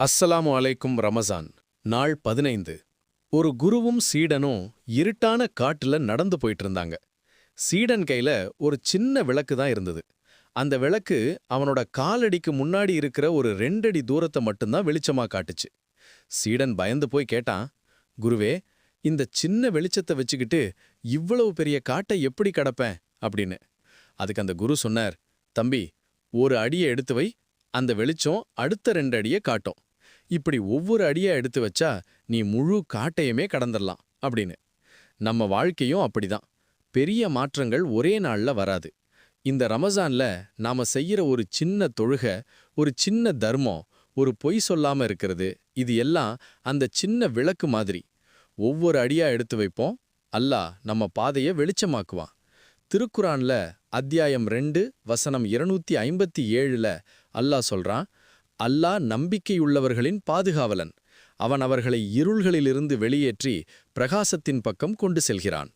அஸ்ஸலாமு அலைக்கும் ரமசான் நாள் 15. ஒரு குருவும் சீடனும் இருட்டான காட்டுல நடந்து போயிட்டு இருந்தாங்க. சீடன் கையில ஒரு சின்ன விளக்கு தான் இருந்தது. அந்த விளக்கு அவனோட காலடிக்கு முன்னாடி இருக்கிற ஒரு 2 அடி தூரத்தை மட்டும்தான் வெளிச்சமா காட்டுச்சு. சீடன் பயந்து போய் கேட்டான், குருவே, இந்த சின்ன வெளிச்சத்தை வச்சுக்கிட்டு இவ்வளவு பெரிய காட்டை எப்படி கடப்பேன் அப்படின்னு. அதுக்கு அந்த குரு சொன்னார், தம்பி, ஒரு அடியை எடுத்து வை, அந்த வெளிச்சம் அடுத்த 2 அடியை காட்டும். இப்படி ஒவ்வொரு அடியா எடுத்து வச்சா நீ முழு காட்டையுமே கடந்துடலாம் அப்படின்னு. நம்ம வாழ்க்கையும் அப்படிதான். பெரிய மாற்றங்கள் ஒரே நாள்ல வராது. இந்த ரமசான்ல நாம செய்யற ஒரு சின்ன தொழுக, ஒரு சின்ன தர்மம், ஒரு பொய் சொல்லாம இருக்கிறது, இது எல்லாம் அந்த சின்ன விளக்கு மாதிரி. ஒவ்வொரு அடியா எடுத்து வைப்போம், அல்லாஹ் நம்ம பாதையை வெளிச்சமாக்குவான். திருக்குரான்ல அத்தியாயம் 2 வசனம் 257ல அல்லாஹ் சொல்றான், அல்லாஹ் நம்பிக்கையுள்ளவர்களின் பாதுகாவலன். அவன் அவர்களை இருள்களிலிருந்து வெளியேற்றி பிரகாசத்தின் பக்கம் கொண்டு செல்கிறான்.